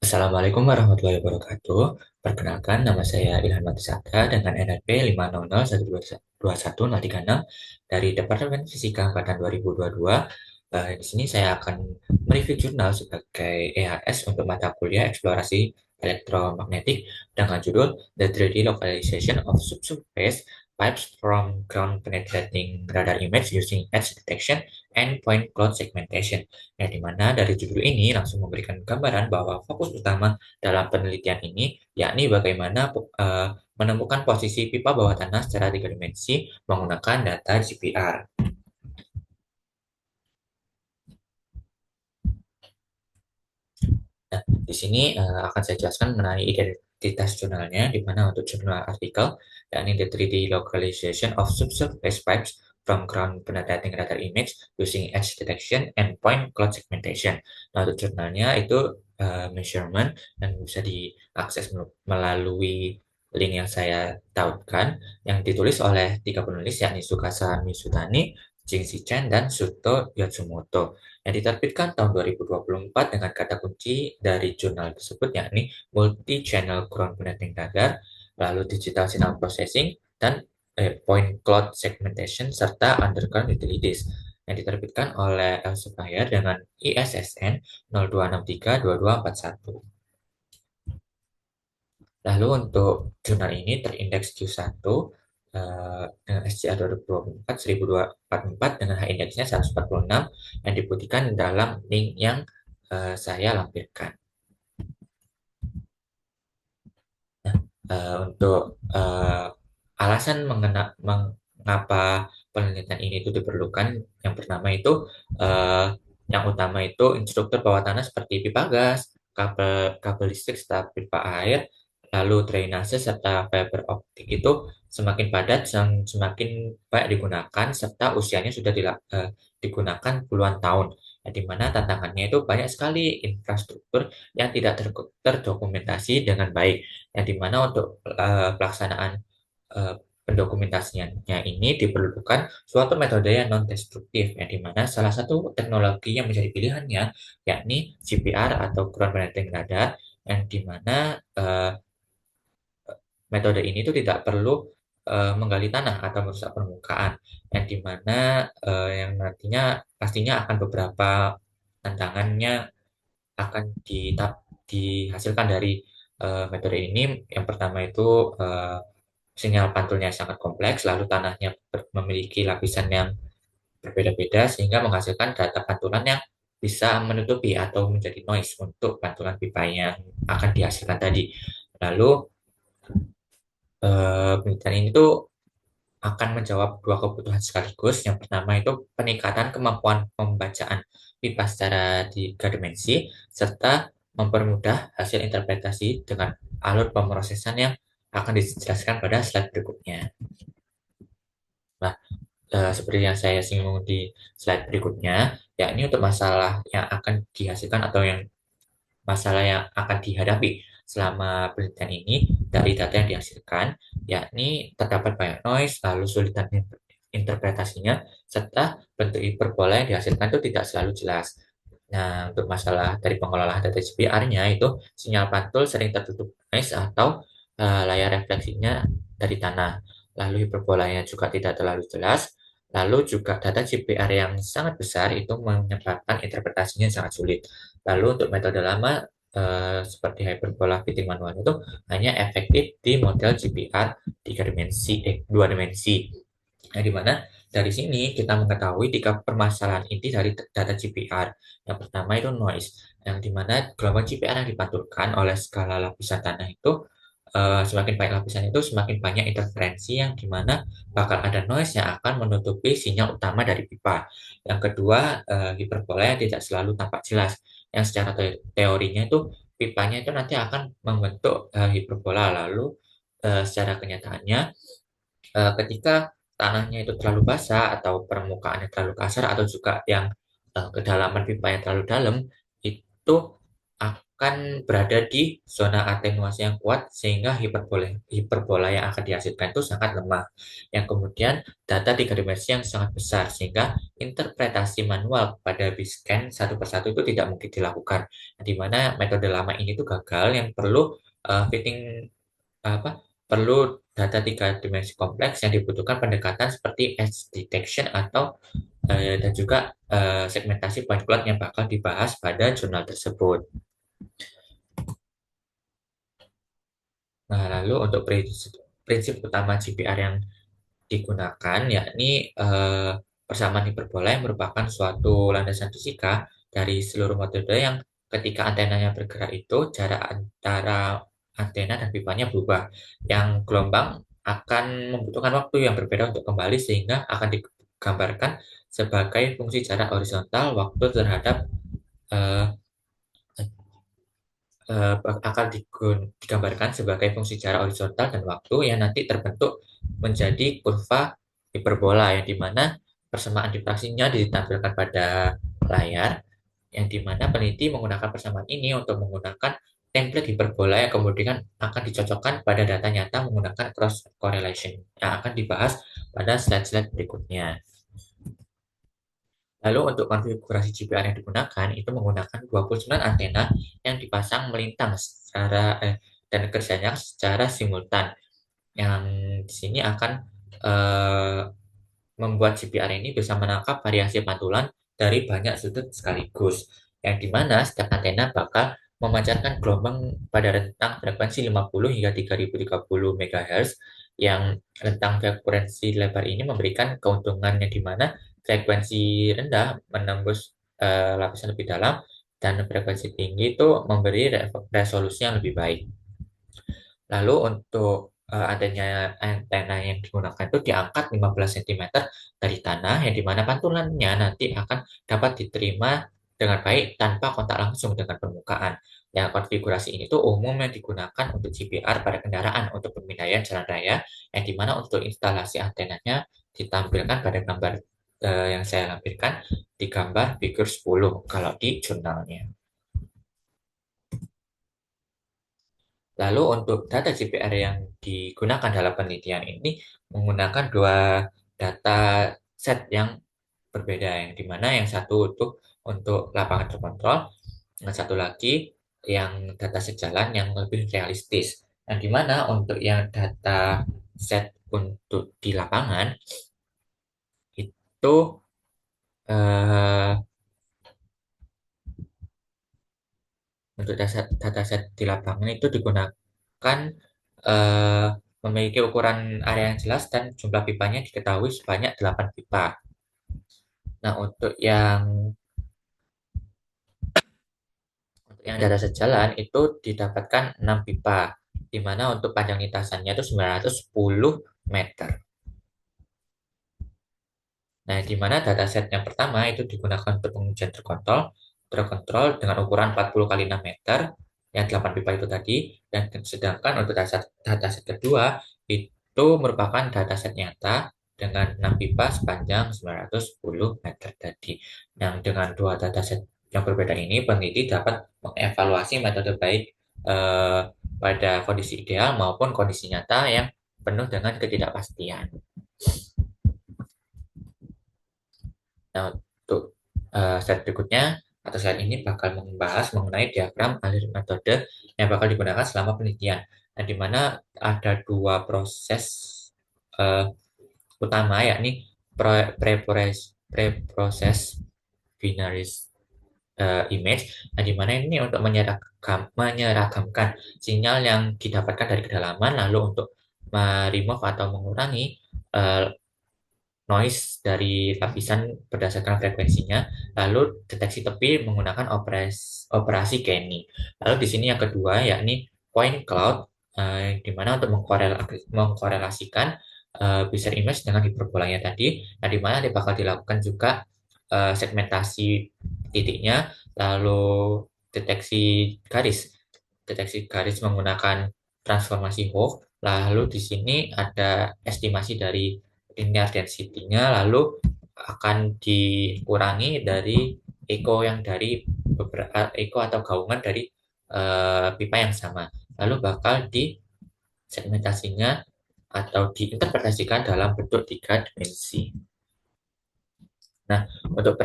Assalamualaikum warahmatullahi wabarakatuh. Perkenalkan, nama saya Ilham Matisaka dengan NRP 500121036 dari Departemen Fisika Angkatan 2022. Di sini saya akan mereview jurnal sebagai EHS untuk mata kuliah eksplorasi elektromagnetik dengan judul The 3D Localization of Subsurface Pipes from Ground Penetrating Radar Image Using Edge Detection and Point Cloud Segmentation. Yang dimana dari judul ini langsung memberikan gambaran bahwa fokus utama dalam penelitian ini yakni bagaimana menemukan posisi pipa bawah tanah secara tiga dimensi menggunakan data GPR. Nah, di sini akan saya jelaskan mengenai identitas jurnalnya, di mana untuk jurnal artikel, yakni The 3D Localization of Subsurface Pipes from Ground Penetrating Radar Image Using Edge Detection and Point Cloud Segmentation. Nah, untuk jurnalnya itu measurement dan bisa diakses melalui link yang saya tautkan, yang ditulis oleh tiga penulis, yakni Sukasa Mizutani, Jingxi Chen, dan Suto Yatsumoto, yang diterbitkan tahun 2024 dengan kata kunci dari jurnal tersebut yakni Multi-Channel Ground Penetrating Radar, lalu Digital Signal Processing, dan Point Cloud Segmentation, serta Underground Utilities, yang diterbitkan oleh Elsevier dengan ISSN 02632241. Lalu untuk jurnal ini terindeks Q1 dengan SCA 2024 1244 dengan H-indeksnya 146 yang dibuktikan dalam link yang saya lampirkan. Nah, untuk alasan mengapa penelitian ini itu diperlukan, yang pertama itu yang utama itu instruktur bawah tanah seperti pipa gas, kabel listrik serta pipa air, lalu drainase serta fiber optik itu semakin padat dan semakin banyak digunakan serta usianya sudah digunakan puluhan tahun. Ya, di mana tantangannya itu banyak sekali infrastruktur yang tidak terdokumentasi dengan baik. Yang dimana untuk pelaksanaan uh, pendokumentasiannya ini diperlukan suatu metode yang non-destruktif, yang dimana salah satu teknologi yang menjadi pilihannya yakni GPR atau Ground Penetrating Radar, yang dimana metode ini tuh tidak perlu menggali tanah atau merusak permukaan, yang dimana yang nantinya pastinya akan beberapa tantangannya akan dihasilkan dari metode ini. Yang pertama itu sinyal pantulnya sangat kompleks, lalu tanahnya memiliki lapisan yang berbeda-beda sehingga menghasilkan data pantulan yang bisa menutupi atau menjadi noise untuk pantulan pipa yang akan dihasilkan tadi. Lalu penelitian ini tuh akan menjawab dua kebutuhan sekaligus. Yang pertama itu peningkatan kemampuan pembacaan pipa secara tiga dimensi, serta mempermudah hasil interpretasi dengan alur pemrosesan yang akan dijelaskan pada slide berikutnya. Nah, seperti yang saya singgung di slide berikutnya, yakni untuk masalah yang akan dihasilkan atau yang masalah yang akan dihadapi selama penelitian ini dari data yang dihasilkan, yakni terdapat banyak noise, lalu sulitan interpretasinya, serta bentuk hiperbola yang dihasilkan itu tidak selalu jelas. Nah, untuk masalah dari pengelolaan data GPR-nya itu sinyal pantul sering tertutup noise atau layar refleksinya dari tanah. Lalu hiperbolanya juga tidak terlalu jelas. Lalu juga data GPR yang sangat besar itu menyebabkan interpretasinya sangat sulit. Lalu untuk metode lama seperti hyperbola fitting manual itu hanya efektif di model GPR dua dimensi. Nah, di mana dari sini kita mengetahui tiga permasalahan inti dari data GPR. Yang pertama itu noise, yang dimana gelombang GPR yang dipantulkan oleh skala lapisan tanah itu semakin banyak lapisan itu semakin banyak interferensi, yang dimana bakal ada noise yang akan menutupi sinyal utama dari pipa. Yang kedua, hiperbola yang tidak selalu tampak jelas, yang secara teorinya itu pipanya itu nanti akan membentuk hiperbola, lalu secara kenyataannya ketika tanahnya itu terlalu basah atau permukaannya terlalu kasar atau juga yang kedalaman pipa yang terlalu dalam, itu akan berada di zona atenuasi yang kuat sehingga hiperbola yang akan dihasilkan itu sangat lemah. Yang kemudian data 3 dimensi yang sangat besar sehingga interpretasi manual pada Biscan satu persatu itu tidak mungkin dilakukan. Di mana metode lama ini tuh gagal yang perlu fitting apa perlu data 3 dimensi kompleks yang dibutuhkan pendekatan seperti edge detection atau dan juga segmentasi point cloud yang bakal dibahas pada jurnal tersebut. Nah, lalu untuk prinsip utama GPR yang digunakan yakni persamaan hiperbola yang merupakan suatu landasan fisika dari seluruh metode yang ketika antenanya bergerak itu jarak antara antena dan pipanya berubah. Yang gelombang akan membutuhkan waktu yang berbeda untuk kembali sehingga akan digambarkan sebagai fungsi jarak horizontal waktu terhadap eh, akan digambarkan sebagai fungsi jarak horizontal dan waktu yang nanti terbentuk menjadi kurva hiperbola yang dimana persamaan difraksinya ditampilkan pada layar yang dimana peneliti menggunakan persamaan ini untuk menggunakan template hiperbola yang kemudian akan dicocokkan pada data nyata menggunakan cross correlation yang akan dibahas pada slide-slide berikutnya. Lalu untuk konfigurasi GPR yang digunakan itu menggunakan 29 antena yang dipasang melintang dan kerjanya secara simultan. Yang di sini akan eh, membuat GPR ini bisa menangkap variasi pantulan dari banyak sudut sekaligus. Yang dimana setiap antena bakal memancarkan gelombang pada rentang frekuensi 50 hingga 3030 MHz yang rentang frekuensi lebar ini memberikan keuntungan yang dimana frekuensi rendah menembus lapisan lebih dalam dan frekuensi tinggi itu memberi resolusi yang lebih baik. Lalu untuk antena yang digunakan itu diangkat 15 cm dari tanah yang dimana pantulannya nanti akan dapat diterima dengan baik tanpa kontak langsung dengan permukaan. Ya, konfigurasi ini tuh umum yang digunakan untuk GPR pada kendaraan untuk pemindaian jalan raya, yang dimana untuk instalasi antenanya ditampilkan pada gambar yang saya lampirkan di gambar figur 10 kalau di jurnalnya. Lalu untuk data GPR yang digunakan dalam penelitian ini menggunakan dua data set yang berbeda, yang dimana yang satu untuk lapangan terkontrol, yang satu lagi yang data set jalan yang lebih realistis. Yang dimana untuk yang data set untuk di lapangan itu eh, untuk dataset di lapangan itu digunakan eh, memiliki ukuran area yang jelas dan jumlah pipanya diketahui sebanyak 8 pipa. Nah, untuk yang dataset jalan itu didapatkan 6 pipa, di mana untuk panjang lintasannya itu 910 meter. Nah, di mana dataset yang pertama itu digunakan untuk pengujian terkontrol dengan ukuran 40 kali 6 meter, yang 8 pipa itu tadi, dan sedangkan untuk dataset kedua itu merupakan dataset nyata dengan 6 pipa sepanjang 910 meter tadi. Yang dengan dua dataset yang berbeda ini, peneliti dapat mengevaluasi metode baik eh, pada kondisi ideal maupun kondisi nyata yang penuh dengan ketidakpastian. Nah, untuk slide berikutnya atau slide ini bakal membahas mengenai diagram alir metode yang bakal digunakan selama penelitian. Nah, di mana ada dua proses uh, utama, yakni pre-proses binary image. Nah, di mana ini untuk menyeragamkan sinyal yang didapatkan dari kedalaman, lalu untuk remove atau mengurangi uh, noise dari lapisan berdasarkan frekuensinya, lalu deteksi tepi menggunakan operasi Kenny. Lalu di sini yang kedua yakni point cloud, di mana untuk mengkorelasikan Bezier image dengan hiperbolanya tadi, nah di mana bakal dilakukan juga segmentasi titiknya, lalu deteksi garis, menggunakan transformasi Hooke, lalu di sini ada estimasi dari linear density-nya, lalu akan dikurangi dari echo yang dari beberapa echo atau gaungan dari pipa yang sama. Lalu bakal disegmentasinya atau diinterpretasikan dalam bentuk tiga dimensi. Nah, untuk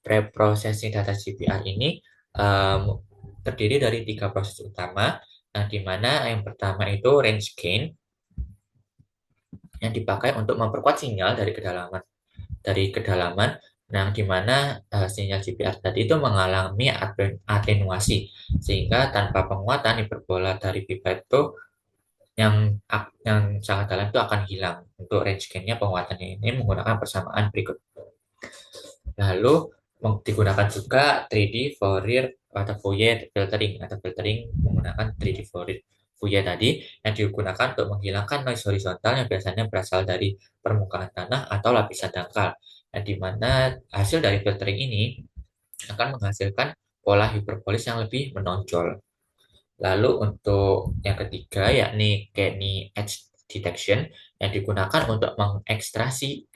preprocessing data GPR ini um, terdiri dari tiga proses utama, di mana yang pertama itu range gain yang dipakai untuk memperkuat sinyal dari kedalaman, nah di mana sinyal GPR tadi itu mengalami atenuasi sehingga tanpa penguatan hiperbola dari pipa itu yang sangat dalam itu akan hilang. Untuk range gain-nya penguatannya ini menggunakan persamaan berikut. Lalu digunakan juga 3D Fourier atau filtering menggunakan 3D Fourier tadi yang digunakan untuk menghilangkan noise horizontal yang biasanya berasal dari permukaan tanah atau lapisan dangkal. Yang di mana hasil dari filtering ini akan menghasilkan pola hiperbolis yang lebih menonjol. Lalu untuk yang ketiga yakni Kenny Edge Detection yang digunakan untuk mengekstraksi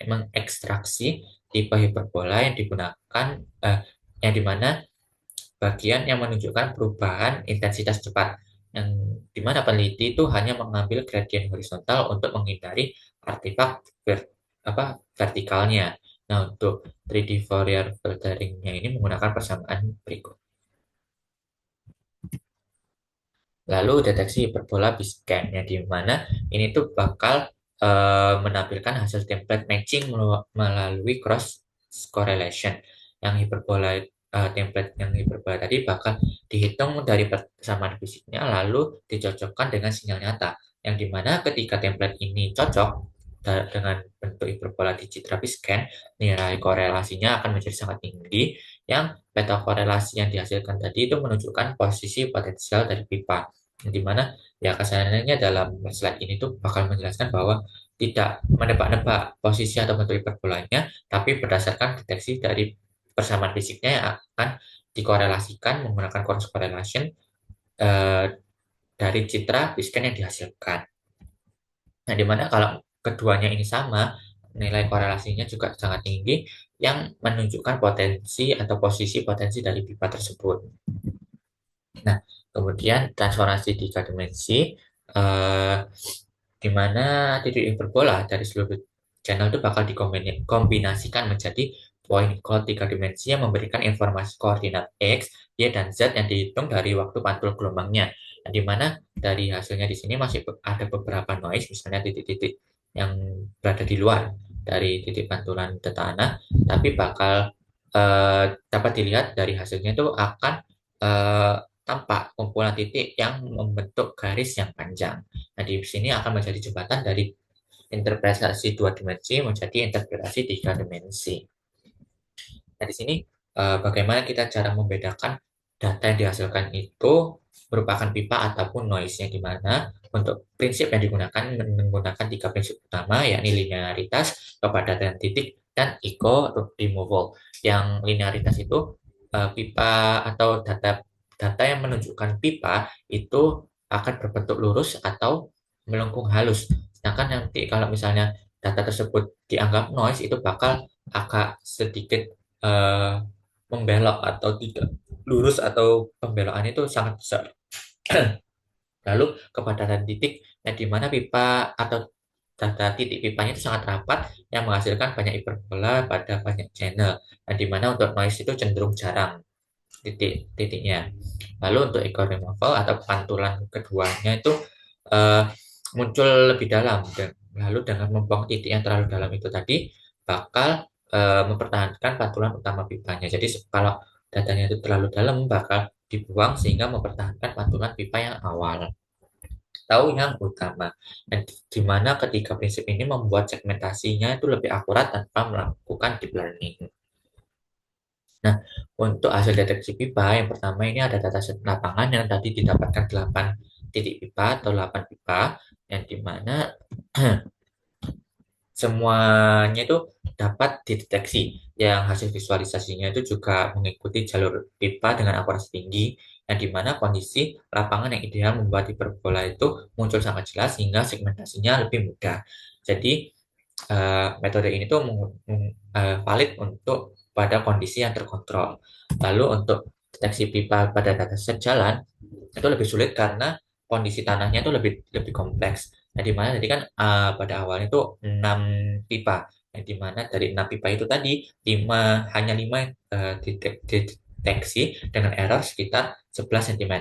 tipe hiperbola yang digunakan eh, yang dimana bagian yang menunjukkan perubahan intensitas cepat yang dimana peneliti itu hanya mengambil gradien horizontal untuk menghindari artefak vertikalnya. Nah, untuk 3D Fourier filteringnya ini menggunakan persamaan berikut. Lalu deteksi hiperbola Biscan yang di mana ini tuh bakal menampilkan hasil template matching melalui cross correlation. Yang template yang hiperbola tadi bakal dihitung dari persamaan fisiknya lalu dicocokkan dengan sinyal nyata. Yang di mana ketika template ini cocok dengan bentuk hiperbola di citra Biscan, nilai korelasinya akan menjadi sangat tinggi yang peta korelasi yang dihasilkan tadi itu menunjukkan posisi potensial dari pipa. Di mana ya kesannya dalam slide ini tuh bakal menjelaskan bahwa tidak menebak-nebak posisi atau bentuk hiperbolanya, tapi berdasarkan deteksi dari persamaan fisiknya yang akan dikorelasikan menggunakan cross correlation eh, dari citra Biscan yang dihasilkan. Nah, di mana kalau keduanya ini sama, nilai korelasinya juga sangat tinggi yang menunjukkan potensi atau posisi potensi dari pipa tersebut. Nah, kemudian transformasi tiga dimensi, eh, di mana titik hiperbola dari seluruh channel itu bakal dikombinasikan menjadi point cloud tiga dimensi yang memberikan informasi koordinat X, Y, dan Z yang dihitung dari waktu pantul gelombangnya. Nah, di mana dari hasilnya di sini masih ada beberapa noise, misalnya titik-titik yang berada di luar dari titik pantulan ke tanah, tapi bakal dapat dilihat dari hasilnya itu akan eh, tampak kumpulan titik yang membentuk garis yang panjang. Nah, di sini akan menjadi jembatan dari interpretasi dua dimensi menjadi interpretasi tiga dimensi. Nah, di sini bagaimana kita cara membedakan data yang dihasilkan itu merupakan pipa ataupun noise yang dimana untuk prinsip yang digunakan menggunakan tiga prinsip utama yakni linearitas, kepadatan titik, dan echo removal. Yang linearitas itu pipa atau data yang menunjukkan pipa itu akan berbentuk lurus atau melengkung halus. Sedangkan nanti kalau misalnya data tersebut dianggap noise itu bakal agak sedikit eh, membelok atau tidak lurus atau pembelokan itu sangat besar. Lalu kepadatan titik yang dimana pipa atau data titik pipanya itu sangat rapat yang menghasilkan banyak hiperbola pada banyak channel. Dan dimana untuk noise itu cenderung jarang titik-titiknya. Lalu untuk echo removal atau pantulan keduanya itu eh, muncul lebih dalam dan lalu dengan membuang titik yang terlalu dalam itu tadi bakal mempertahankan pantulan utama pipanya. Jadi kalau datanya itu terlalu dalam bakal dibuang sehingga mempertahankan pantulan pipa yang awal atau yang utama. Dan di mana ketiga prinsip ini membuat segmentasinya itu lebih akurat tanpa melakukan deep learning. Nah, untuk hasil deteksi pipa, yang pertama ini ada dataset lapangan yang tadi didapatkan 8 titik pipa atau 8 pipa, yang dimana semuanya itu dapat dideteksi. Yang hasil visualisasinya itu juga mengikuti jalur pipa dengan akurasi tinggi, yang dimana kondisi lapangan yang ideal membuat hiperbola itu muncul sangat jelas sehingga segmentasinya lebih mudah. Jadi, metode ini tuh valid untuk pada kondisi yang terkontrol. Lalu untuk deteksi pipa pada dataset jalan itu lebih sulit karena kondisi tanahnya itu lebih lebih kompleks. Nah, di mana tadi kan pada awalnya itu 6 pipa. Yang di mana dari 6 pipa itu tadi hanya 5 dideteksi dengan error sekitar 11 cm.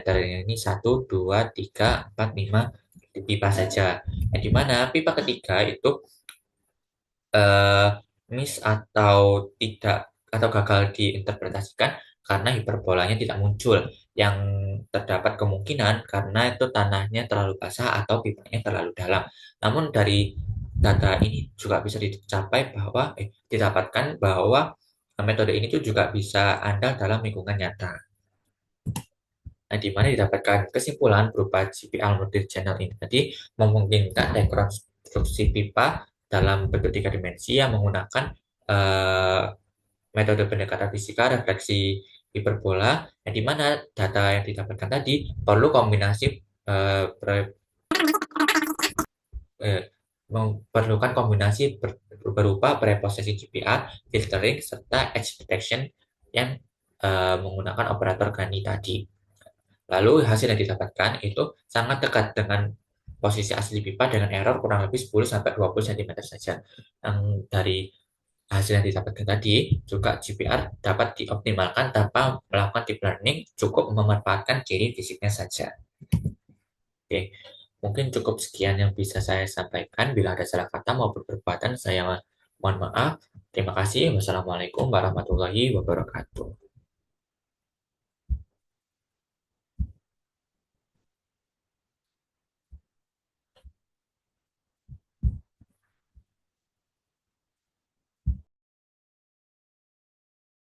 Ini 1, 2, 3, 4, 5 pipa saja. Yang di mana pipa ketiga itu eh, miss atau tidak atau gagal diinterpretasikan karena hiperbolanya tidak muncul, yang terdapat kemungkinan karena itu tanahnya terlalu basah atau pipanya terlalu dalam. Namun dari data ini juga bisa didapatkan bahwa metode ini tuh juga bisa andal dalam lingkungan nyata. Nah, di mana didapatkan kesimpulan berupa GPL model channel ini tadi memungkinkan rekonstruksi pipa dalam bentuk tiga dimensi yang menggunakan eh, metode pendekatan fisika refleksi hiperbola, yang di mana data yang didapatkan tadi perlu kombinasi eh, pre- eh, memerlukan kombinasi berupa preprocessing GPR, filtering, serta edge detection yang menggunakan operator Gani tadi. Lalu hasil yang didapatkan itu sangat dekat dengan posisi asli pipa dengan error kurang lebih 10 sampai 20 cm saja. Yang dari hasil yang didapatkan tadi juga GPR dapat dioptimalkan tanpa melakukan deep learning, cukup memanfaatkan ciri fisiknya saja. Oke, mungkin cukup sekian yang bisa saya sampaikan. Bila ada salah kata maupun perbuatan, saya mohon maaf. Terima kasih. Wassalamualaikum warahmatullahi wabarakatuh.